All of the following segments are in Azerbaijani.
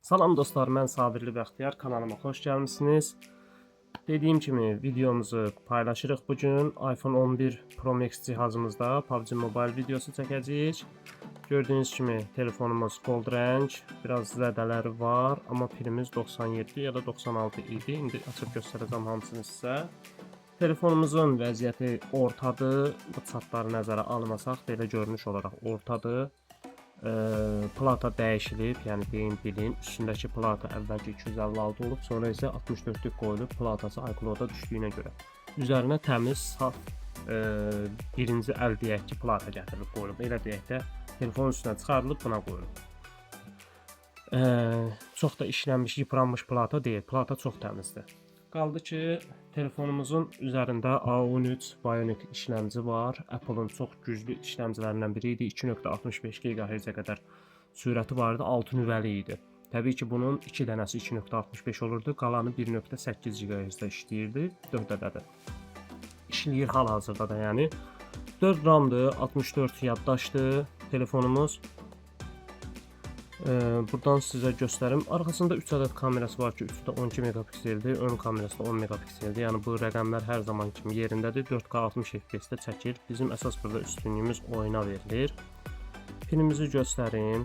Salam dostlar, mən Sabirli Bəxtiyar, kanalıma xoş gəlmisiniz. Dediyim kimi videomuzu paylaşırıq bugün. iPhone 11 Pro Max cihazımızda PUBG Mobile videosu çəkəcəyik. Gördüyünüz kimi telefonumuz gold rəng, biraz zədələri var, amma pilimiz 97 ya da 96 idi. İndi açıb göstərəcəm hamısını sizə. Telefonumuzun vəziyyəti ortadır. Bu çatları nəzərə almasaq belə görünüş olaraq ortadır. Plata dəyişilib, yəni deyim bilin, üstündəki plata əvvəlki 256 olub, sonra isə 64'lük qoyulub, platası iCloud-a düşdüyünə görə. Üzərinə təmiz, saf birinci əl deyək ki, plata gətirilib qoyulub. Elə deyək də, telefonun üstünə çıxarılıb buna qoyulub. Çox da işlənmiş, yıpranmış plata deyil, plata çox təmizdir. Qaldı ki, telefonumuzun üzərində A13 Bionic işləmci var. Apple'ın çox güclü işləmcilərindən biri idi. 2.65 GHz-ə qədər sürəti vardı, 6 nüvəli idi. Təbii ki, bunun 2 dənəsi 2.65 olurdu, qalanı 1.8 GHz-də işləyirdi, 4 ədədi. İşləyir hal-hazırda da, yəni 4 RAM-dır, 64 yaddaşdır telefonumuz. Buradan sizə göstərim. Arxasında 3 ədəd kamerası var ki, 3-də 12 megapikseldir, ön kamerası da 10 megapikseldir. Yəni bu rəqəmlər hər zaman kimi yerindədir. 4K 60 FPS-də çəkir. Bizim əsas burada üstünlüyümüz oyuna verilir. Pilimizi göstərim.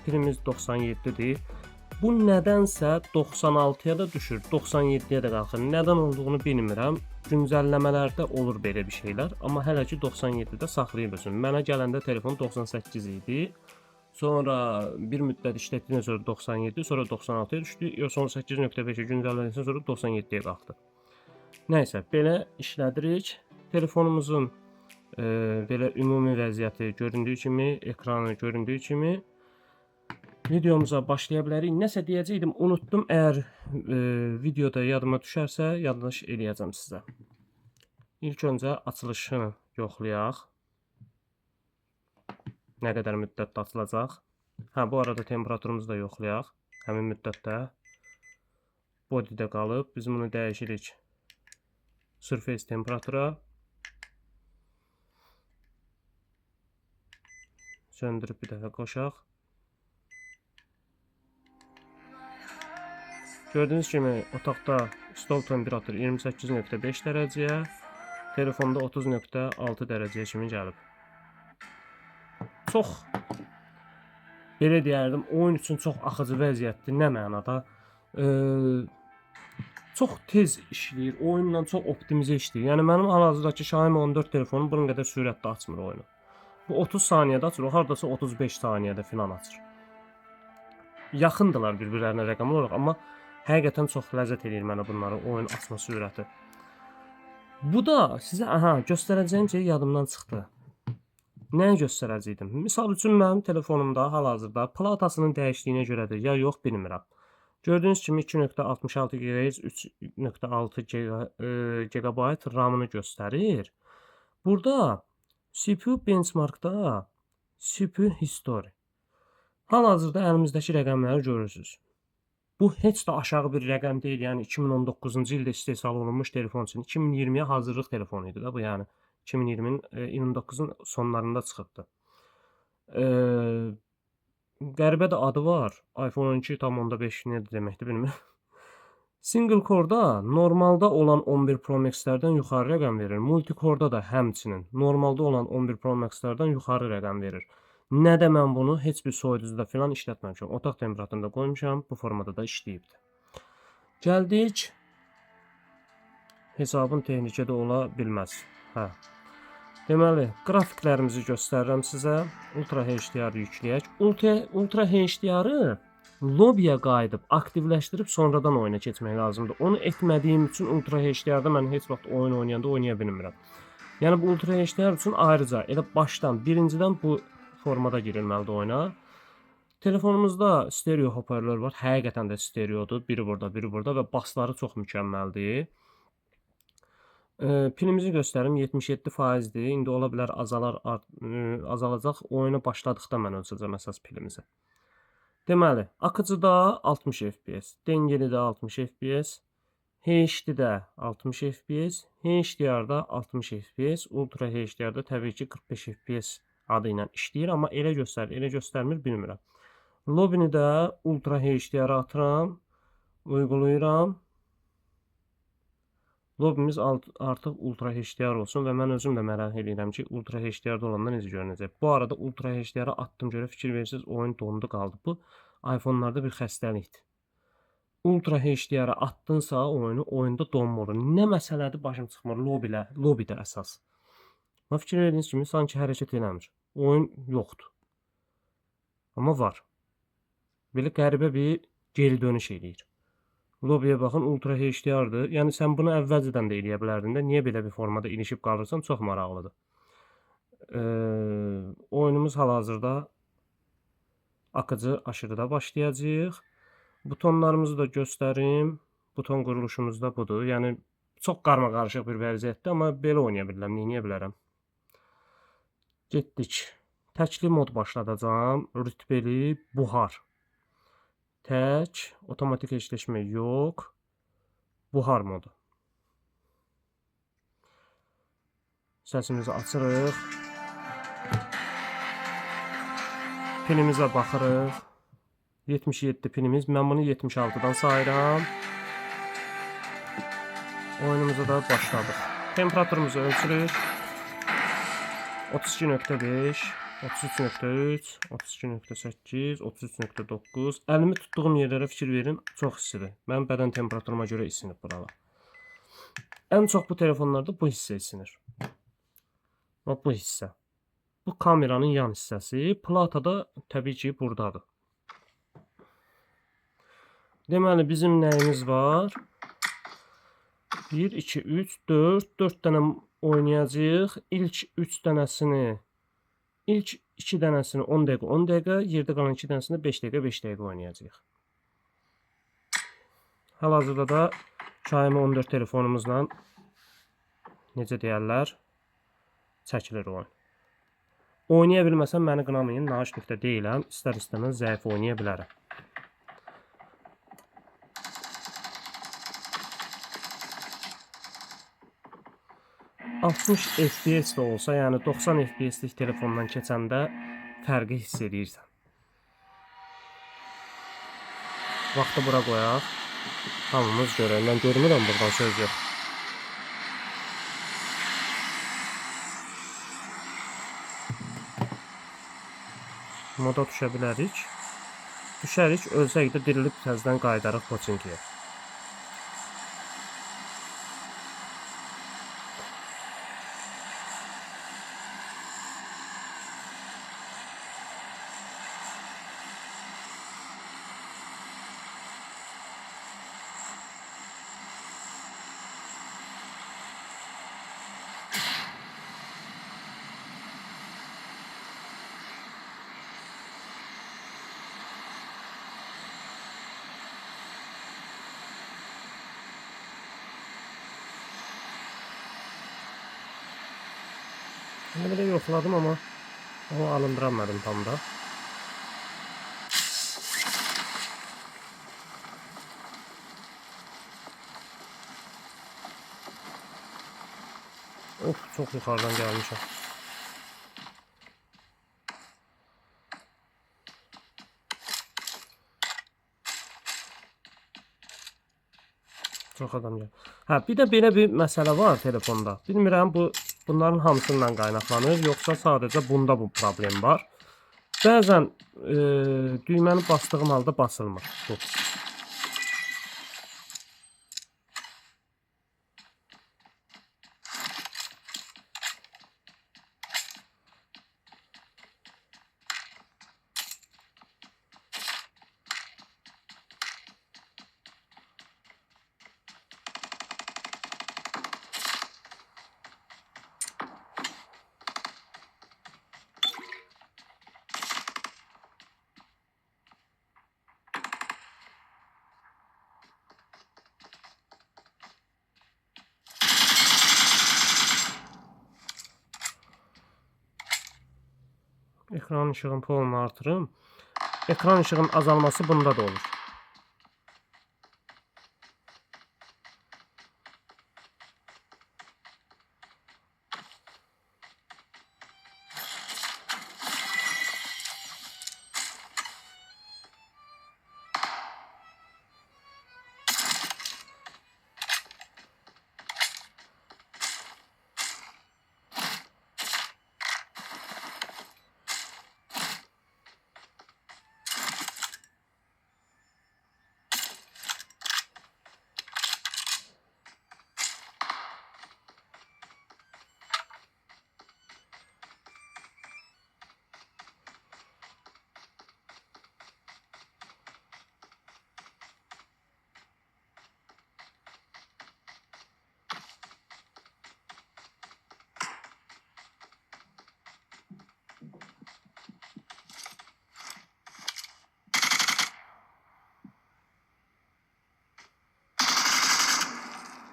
Pilimiz 97-dir. Bu nədənsə 96-ya da düşür, 97-yə də qalxır. Nədən olduğunu bilmirəm. Güncəlləmələrdə olur belə bir şeylər, amma hələ ki 97-də saxlayıb özünü. Mənə gələndə telefon 98 idi. Sonra bir müddət işlətdikdən sonra 97, sonra 96-ya düşdü. Sonra 8.5-ə güncəllədikdən sonra 97-yə qalxdı. Nəysə, belə işlədirik. Telefonumuzun belə ümumi vəziyyəti göründüyü kimi, ekranı göründüyü kimi videomuza başlaya bilərik. Nəsə deyəcəydim, unutdum. Əgər videoda yadıma düşərsə, yaddaş eləyəcəm sizə. İlk öncə açılışını yoxlayaq. Nə qədər müddətdə açılacaq. Bu arada temperaturumuzu da yoxlayaq. Həmin müddətdə body'də qalıb. Biz bunu dəyişirik surface temperatura. Söndürüb bir dəfə qoşaq. Gördüyünüz kimi otaqda stol temperaturu 28.5 dərəcəyə, telefonda 30.6 dərəcəyə kimi gəlib. Çox, belə deyərdim, oyun üçün çox axıcı vəziyyətdir. Nə mənada? Çox tez işləyir, oyunla çox optimizə işləyir. Yəni mənim hal-hazırdakı Xiaomi 14 telefonum bunun qədər sürətdə açmır oyunu. Bu 30 saniyədə açır, o hardasa 35 saniyədə filan açır. Yaxındılar bir-birlərinə rəqəm olaraq, amma həqiqətən çox ləzzət edir mənə bunların oyun açma sürəti. Bu da sizə göstərəcəyim şey yadımdan çıxdı. Nəyi göstərəcəydim? Misal üçün mənim telefonumda hal-hazırda platasının dəyişdiyinə görədir, ya yox bilmirəm. Gördüyünüz kimi 2.66 GHz, 3.6 GB RAM-ını göstərir. Burada CPU benchmarkda CPU history. Hal-hazırda əlimizdəki rəqəmləri görürsünüz. Bu heç də aşağı bir rəqəm deyil. Yəni 2019-cu ildə istehsal olunmuş telefon üçün 2020-yə hazırlıq telefonu idi da bu, yəni 2020-nin 29-un sonlarında çıxıbdı. Qəribə də adı var. iPhone 12 tam onda 5 nədir deməkdir bilmirəm. Single core-da normalda olan 11 Pro Max-lərdən yuxarı rəqəm verir. Multi-core-da da həmçinin normalda olan 11 Pro Max-lərdən yuxarı rəqəm verir. Nədə mən bunu heç bir soyuducuda filan işlətməmişəm. Otaq temperaturunda qoymuşam. Bu formada da işləyibdir. Gəldik. Hesabın texnikədə ola bilməz. Deməli, qrafiklərimizi göstərirəm sizə. Ultra HDR yükləyək. Ultra HDR-ı lobby'yə qayıdıb, aktivləşdirib sonradan oyuna keçmək lazımdır. Onu etmədiyim üçün Ultra HDR-da mən heç vaxt oyun oynayanda oynaya bilmirəm. Yəni bu Ultra HDR üçün ayrıca elə başdan, birincidən bu formada girilməlidir oyuna. Telefonumuzda stereo hoparlör var. Həqiqətən də stereodur. Biri burada, biri burada və basları çox mükəmməldir. Pilimizi göstərim, 77%-dir. İndi ola bilər azalacaq. Oyuna başladıqda mən ölçəcəm əsas pilimizi. Deməli, akıcıda 60 FPS, dengelidə 60 FPS, HD-də 60 FPS, HDR-da 60 FPS, Ultra HDR-da təbii ki 45 FPS adı ilə işləyir, amma elə göstərir, elə göstərmir bilmirəm. Lobini də Ultra HDR atıram, uyğulayıram. Lobimiz artıq Ultra HDR olsun və mən özüm də merak edirəm ki, Ultra HDR-da olanda necə görünəcək. Bu arada Ultra HDR-a attım görə fikir verirsiniz, oyun dondu qaldı. Bu iPhone-larda bir xəstəlikdir. Ultra HDR-a attınsa oyunu, oyunda donmur. Nə məsələdir başım çıxmır lobidə əsas. Və fikir verdiyiniz kimi sanki hərəkət eləmir. Oyun yoxdur. Amma var. Belə qəribə bir geri dönüş eləyir. Lobiyə baxın, Ultra HDR-dır. Yəni sən bunu əvvəlcədən də eləyə bilərdin də. Niyə belə bir formada ilişib qalırsan? Çox maraqlıdır. Oyunumuz hal-hazırda akıcı aşırıda başlayacağıq. Butonlarımızı da göstərim. Buton quruluşumuz da budur. Yəni çox qarma-qarışıq bir vəziyyətdir, amma belə oynaya bilərəm, neyə bilərəm. Getdik. Təkli mod başladacağam. Rütbeli buhar. Tək, otomatik eşləşmə yox. Buhar modu. Səsimizi açırıq. Pilimizə baxırıq. 77 pilimiz. Mən bunu 76-dan sayıram. Oyunumuza da başladıq. Temperaturumuzu ölçürük. 32.5, 33.3, 32.8, 33.9. Əlimi tutduğum yerlərə fikir verin, çox istidir. Mənim bədən temperaturuma görə isinir buralar. Ən çox bu telefonlarda bu hissə isinir. Və bu hissə. Bu kameranın yan hissəsi. Plata da təbii ki buradadır. Deməli bizim nəyimiz var? 1, 2, 3, 4. 4 dənə oynayacağıq. İlk 3 dənəsini, ilk 2 dənəsini 10 dəqiqə, 10 dəqiqə, yerdə qalan 2 dənəsini 5 dəqiqə, 5 dəqiqə oynayacağıq. Hal-hazırda da Xiaomi 14 telefonumuzla necə deyərlər, çəkilir oyun. Oynaya bilməsəm məni qınamayın, naşnikdə deyiləm. İstər-istəməz zəif oynaya bilərəm. ...60 FPS də olsa, yəni 90 FPS-lik telefondan keçəndə fərqi hiss edirsən. Vaxtı bura qoyaq. Hamımız görək. Mən görmürəm buradan söz yox. Moda düşə bilərik. Düşərik, ölsək də dirilib təzədən qayıdarıq Pochinkiyə. Belə yoxladım, amma onu alındıramadım tam da. Of, çox yuxarıdan gəlmişəm. Çox adam gəlir. Hə, bir də belə bir məsələ var telefonda. Bilmirəm bunların hamısından qaynaqlanır, yoxsa sadəcə bunda bu problem var. Bəzən düyməni bastığım halda basılmır. Bu. Ekran ışığın polunu artırım. Ekran ışığın azalması bunda da olur.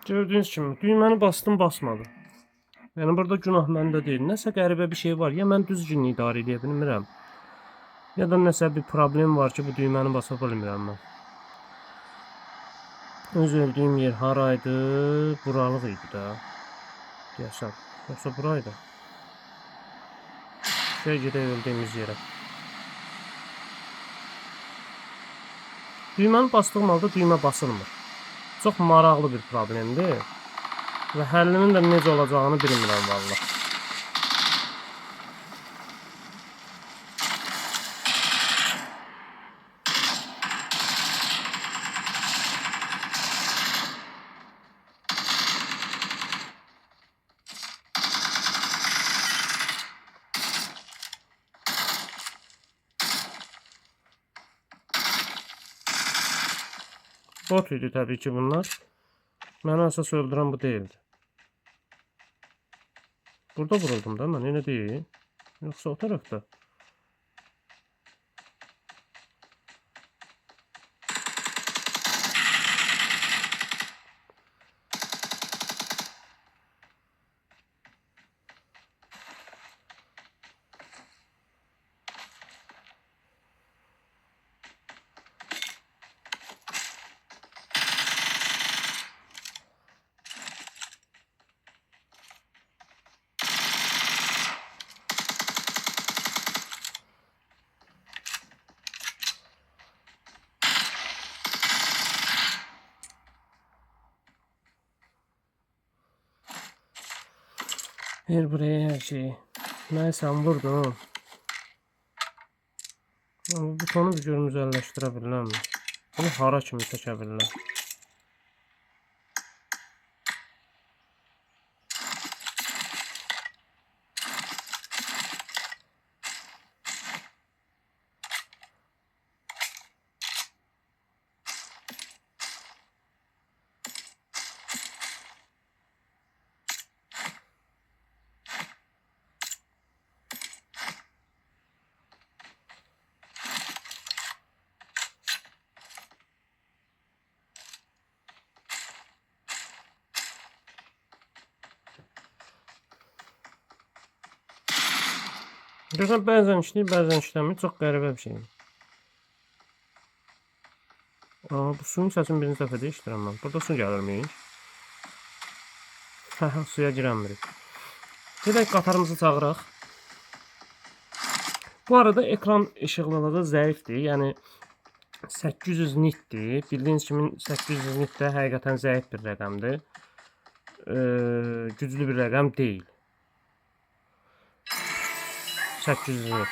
Gördüyünüz kimi düyməni bastım, basmadı. Yəni burada günah məndə deyil. Nəsə qəribə bir şey var. Ya mən düzgün idarə edə bilmirəm, ya da nəsə bir problem var ki, bu düyməni basa bilmirəm mən. Öz öldüyüm yer haraydı? Buralıq idi da. Deyəsən. Yoxsa buraydı. Gedək öldüyümüz yerə. Düyməni bastığım halda düymə basılmır. Çox maraqlı bir problemdir. Və həllinin də necə olacağını bilmirəm valla. Bot idi təbii ki bunlar. Məni əsas öldürən bu deyildi. Burada vuruldum da mən, elə deyil. Yoxsa o tərəfdə. Ver buraya hər şeyi. Nəysə vurdum. Bu butonu bir görüm üzəlləşdirə bilirəm. Bunu hara kimi çəkə bilirəm. Görürsən, bəzən işləyir, bəzən işləmir. Çox qəribə bir şeydir. Bu suyun səsini birinci dəfə dəyişdirəm mən. Burada su gəlirmiş. Suya girənmirik. Gedək qatarımızı çağıraq. Bu arada ekran işıqlılığı zəifdir. Yəni 800 nitdir. Bildiyiniz kimi 800 nit də həqiqətən zəif bir rəqəmdir. Güclü bir rəqəm deyil. 800 nit.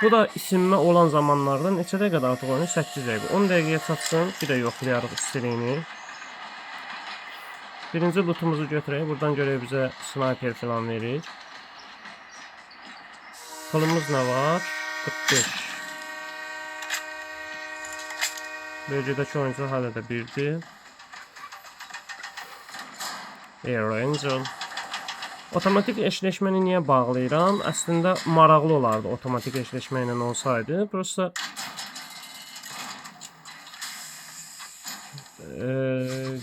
Bu da isinmə olan zamanlarda neçə dəqiqədə artıq oynayır? 8 dəqiqə. 10 dəqiqəyə çatsın. Bir də yoxlayarıq istiliyini. Birinci lootumuzu götürək. Buradan görək bizə sniper falan verir. Pulumuz nə var? 45. Bölgədəki oyuncu hələ də birdir. Air Angel. Otomatik eşləşməni niyə bağlayıram? Əslində maraqlı olardı otomatik eşləşmə ilə olsaydı. Prosta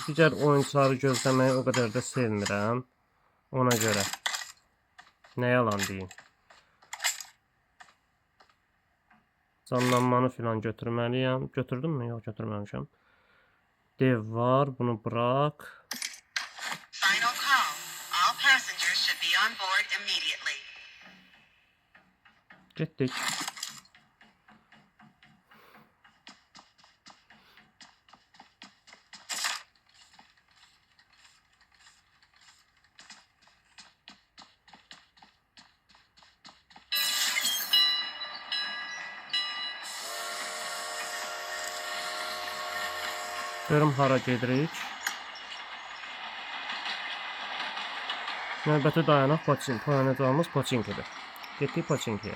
digər oyuncuları gözləməyi o qədər də sevmirəm. Ona görə. Nə yalan deyim. Canlanmanı filan götürməliyəm. Götürdüm mü? Yox, götürməmişəm. Dev var. Bunu bırak. Getdik. Görüm hara gedirik. Növbəti dayanaq Pochinki. Oynayacağımız Pochinki'dir. Getdik Pochinki'yə.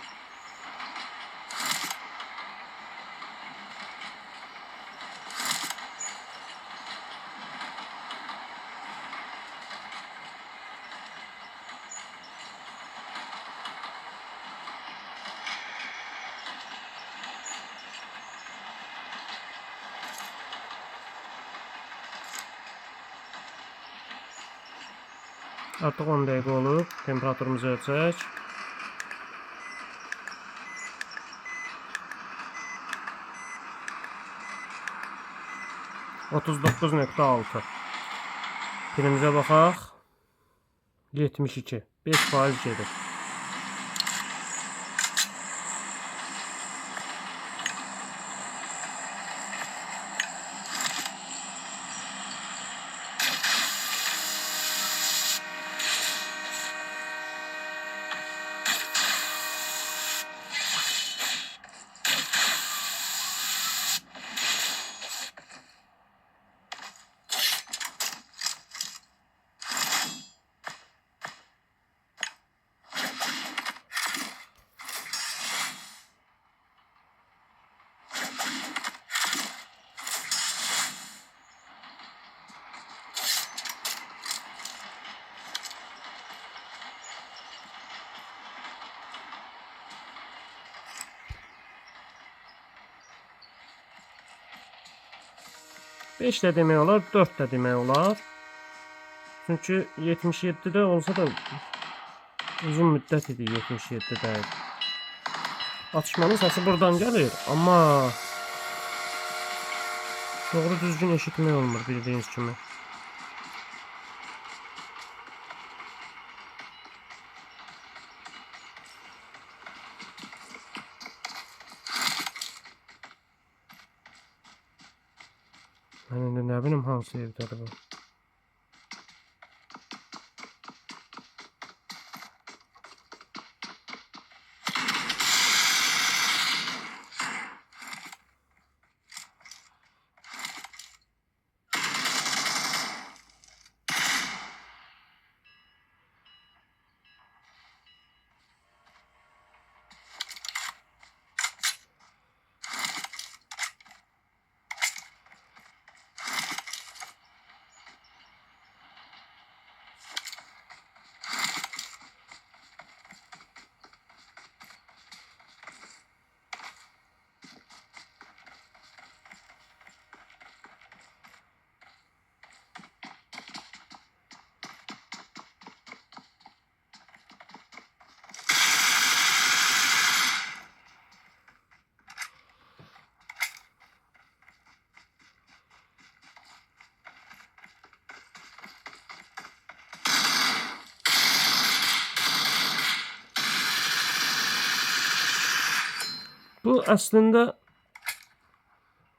Artıq 10 dəqiqə olub. Temperaturumuzu ölçək. %39.6. Pirimizə baxaq. 72. 5% gedir. Beş də demək olar, 4 də demək olar. Çünki 77-də olsa da uzun müddət idi 77-də. Atışmanın səsi buradan gəlir, amma doğru düzgün eşitmək olmur bildiyiniz kimi. Mən indi nə bilim hansı evdədir bu. Bu əslində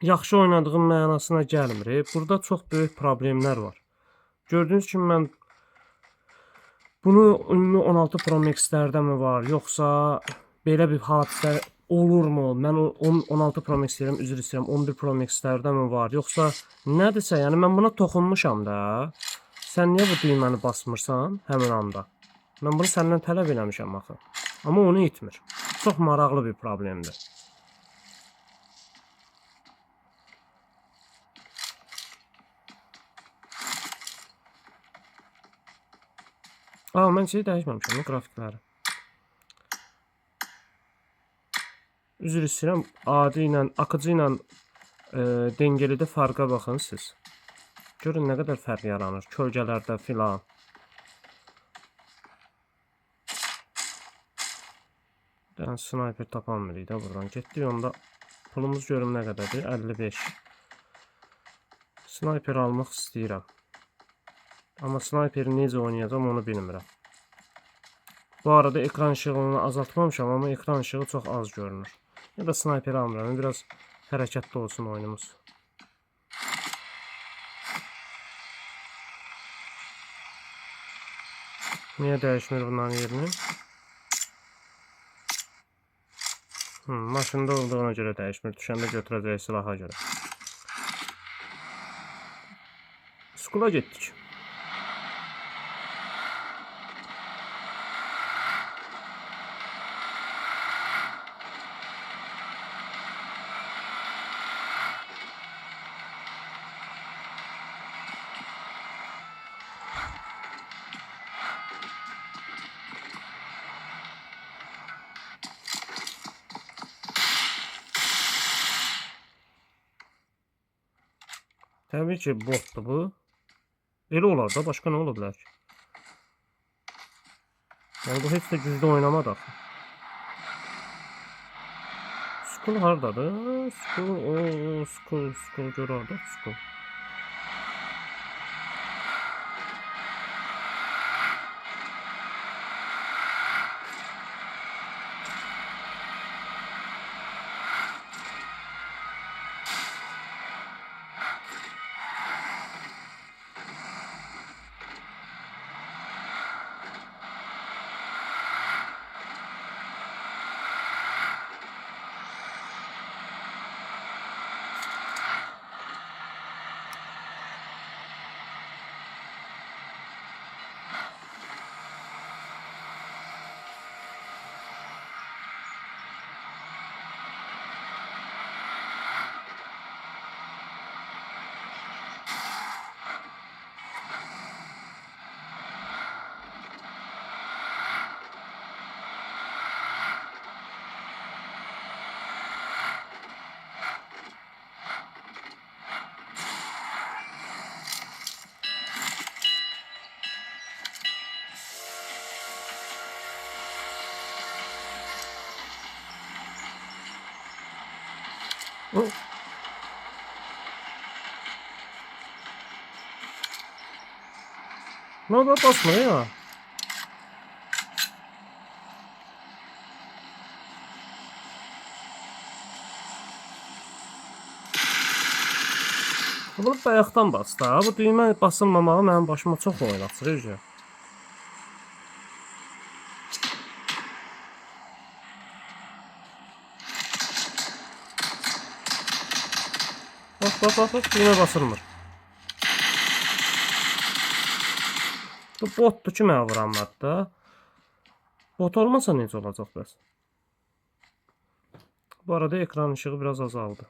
yaxşı oynadığım mənasına gəlmir. Burada çox böyük problemlər var. Gördüyünüz kimi mən bunu ümumi 16 Pro Max-lərdə mi var, yoxsa belə bir hadisə olurmu? Mən 16 Pro Max deyirəm, üzr istəyirəm, 11 Pro Max-lərdə mi var, yoxsa nədirsə, yəni mən buna toxunmuşam da. Sən niyə bu düyməni basmırsan həmin anda? Mən bunu səndən tələb eləmişəm axı. Amma onu etmir. Çox maraqlı bir problemdir. Mən şeyi dəyişməmişəm, qrafikləri. Üzr istəyirəm, adi ilə, akıcı ilə dengelidə fərqə baxın siz. Görün nə qədər fərq yaranır, kölgələrdə filan. Sniper tapamırıq da buradan. Getdik onda pulumuz görüm nə qədərdir? 55. Sniper almaq istəyirəm. Amma sniperi necə oynayacağım onu bilmirəm. Bu arada ekran işığını azaltmamışam, amma ekran işığı çox az görünür. Ya da sniperi almıram, biraz hərəkətli olsun oyunumuz. Niyə dəyişmir bunların yerini? Maşında olduğuna görə dəyişmir, düşəndə götürəcək silaha görə. Skula getdik. Təbii ki, botdur bu. Elə olar da, başqa nə ola bilər ki? Yani bu heç də güclü oynamadı axı. Skull hardadır? Skull, Skull gör orada, Skull. Hı? Ne oldu? Basma ya. Bunu bayaqdan bastı ha. Bu düymə basılmamağı mənim başıma çox oynatır. Bak, düymə basılmır. Bu botdur ki mənə vuranlar da. Bot olmasa necə olacaq bəs? Bu arada ekran ışığı biraz azaldı.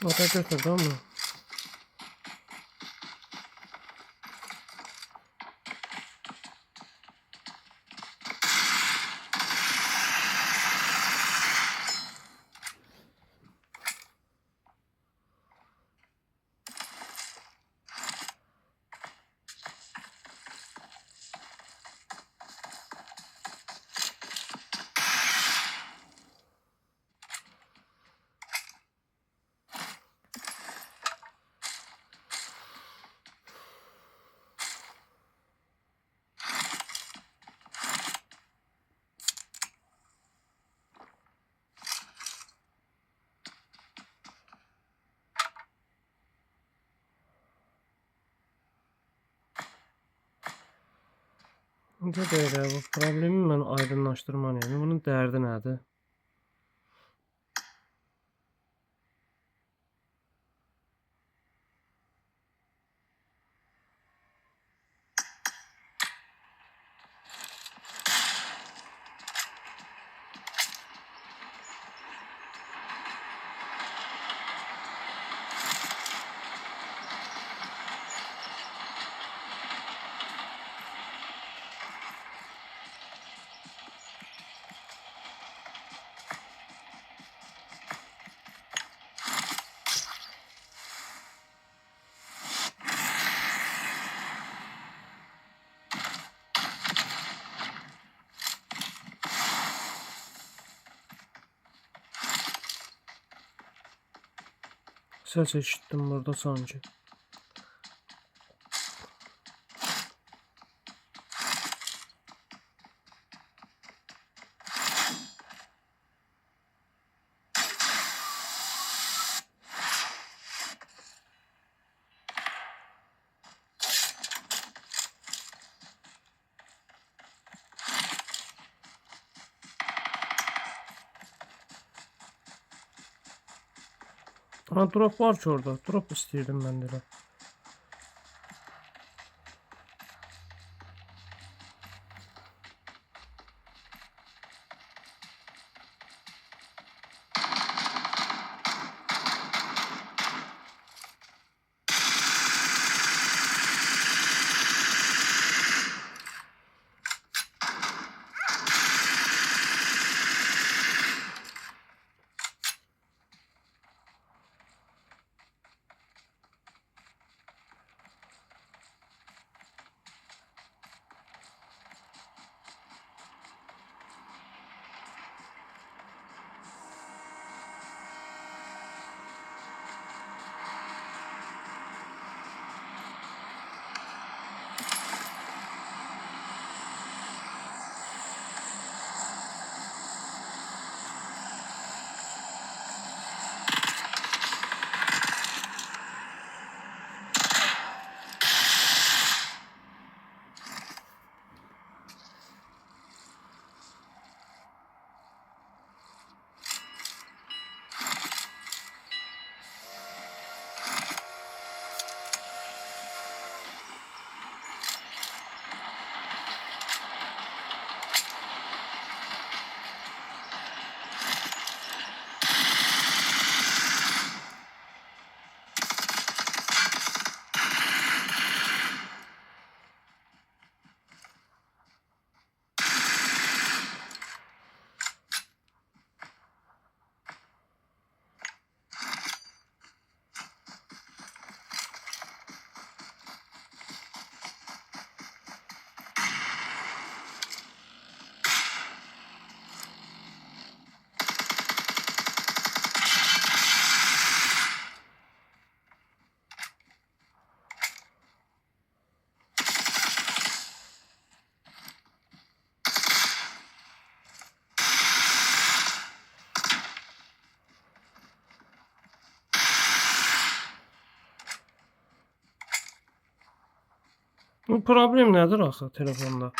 O da götürdü ama. Bir dəqiqə, bu problemi mən aydınlaşdırmalıyım. Bunun dərdi nədir? Səs eşitdim burada sanki. Ha, drop var ki orada. Drop istəyirdim mən də. Bu problem nədir axı telefonda?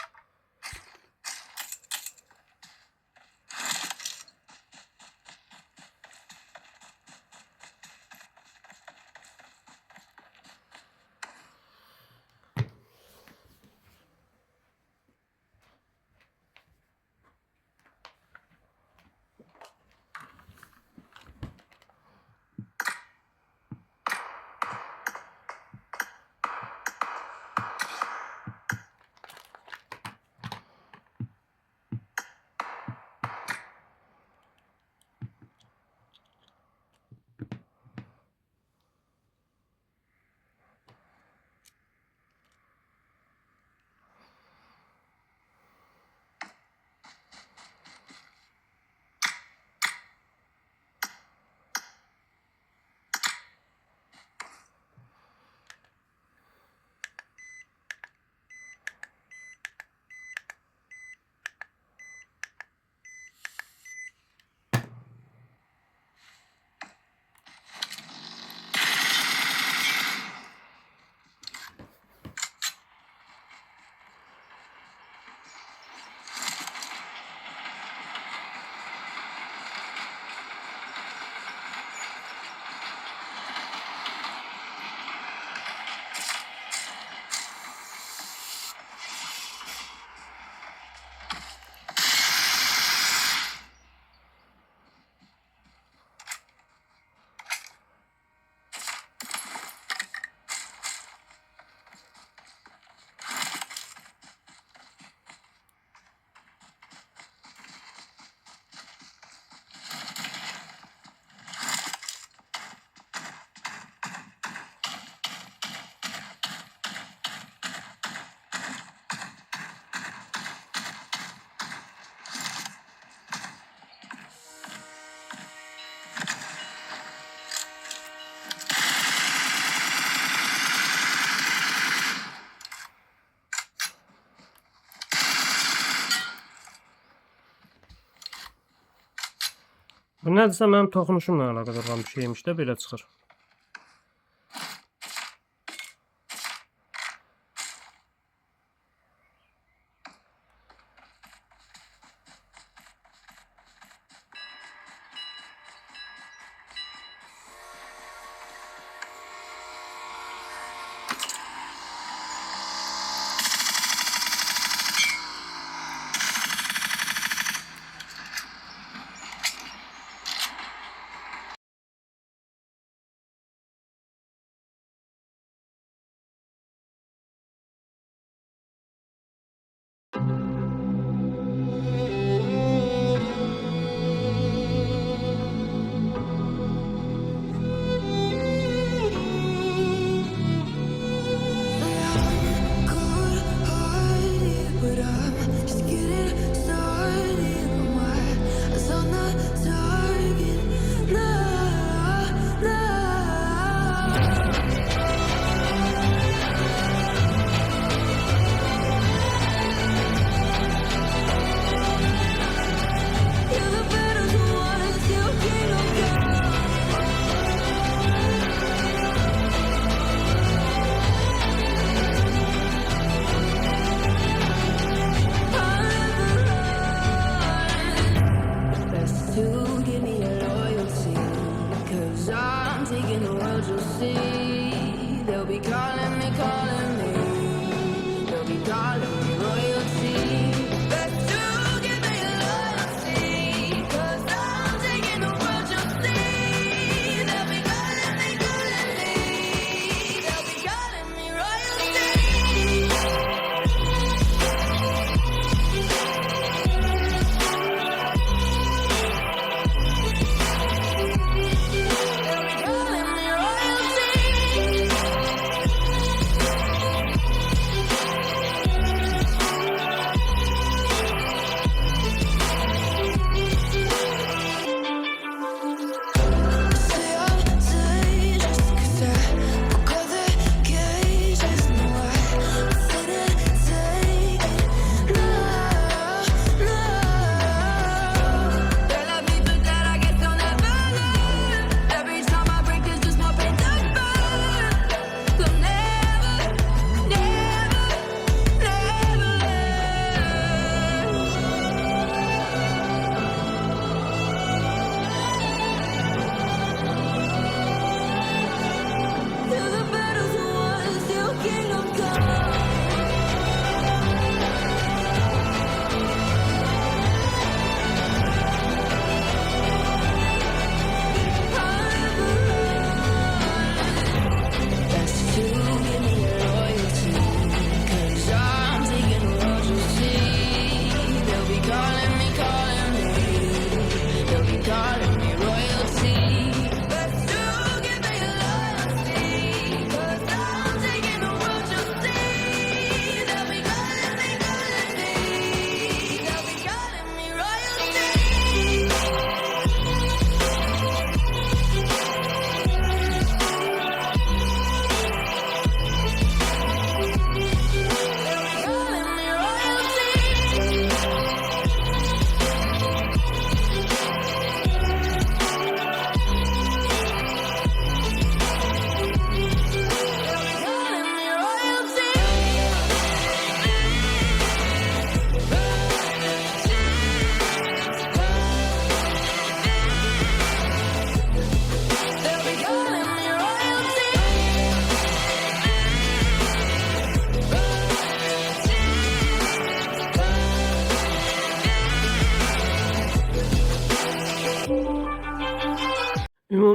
Bu nədirsə mənim toxunuşumla əlaqədar olan bir şeymiş də belə çıxır.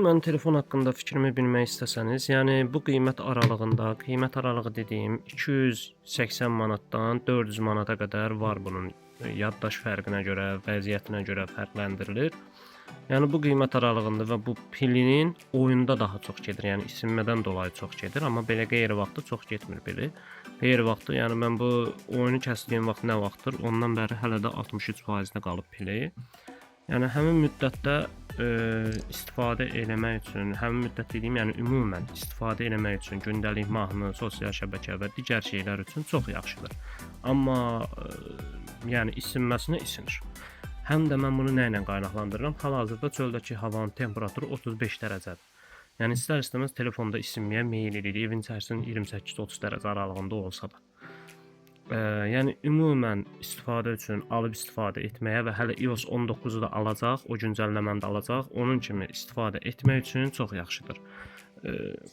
Ümumən telefon haqqında fikrimi bilmək istəsəniz, yəni bu qiymət aralığı dediyim 280 manatdan 400 manata qədər var bunun. Yaddaş fərqinə görə, vəziyyətinə görə fərqləndirilir. Yəni bu qiymət aralığında və bu pilinin oyunda daha çox gedir. Yəni isinmədən dolayı çox gedir, amma belə qeyri vaxtı çox getmir pili. Qeyri vaxtı, yəni mən bu oyunu kəsdiyim vaxt nə vaxtdır? Ondan bəri hələ də 63%-də qalıb pili. Yəni həmin müddətdə istifadə eləmək üçün, həmin müddət dediyim, yəni ümumən istifadə eləmək üçün gündəlik mahnı, sosial şəbəkə və digər şeylər üçün çox yaxşıdır. Amma yəni isinməsinə isinir. Həm də mən bunu nə ilə qaynaqlandırıram? Hal-hazırda çöldəki havanın temperaturu 35 dərəcədir. Yəni istər-istəməz telefonda isinməyə meyil edir. Evin içərisinin 28-30 dərəcə aralığında olsa da. Yəni ümumən istifadə üçün alıb istifadə etməyə və hələ iOS 19-u da alacaq, o güncəlləməni də alacaq. Onun kimi istifadə etmək üçün çox yaxşıdır.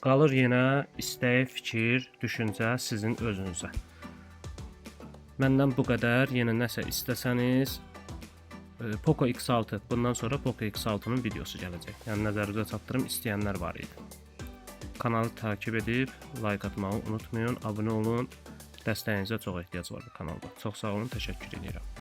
Qalır yenə istək, fikir, düşüncə sizin özünüzə. Məndən bu qədər. Yenə nəsə istəsəniz Poco X6, bundan sonra Poco X6'nın videosu gələcək. Yəni nəzərinizə çatdırım istəyənlər var idi. Kanalı takip edib like atmağı unutmayın, abunə olun. Dəstəyinizə çox ehtiyac var bu kanalda. Çox sağ olun, təşəkkür edirəm.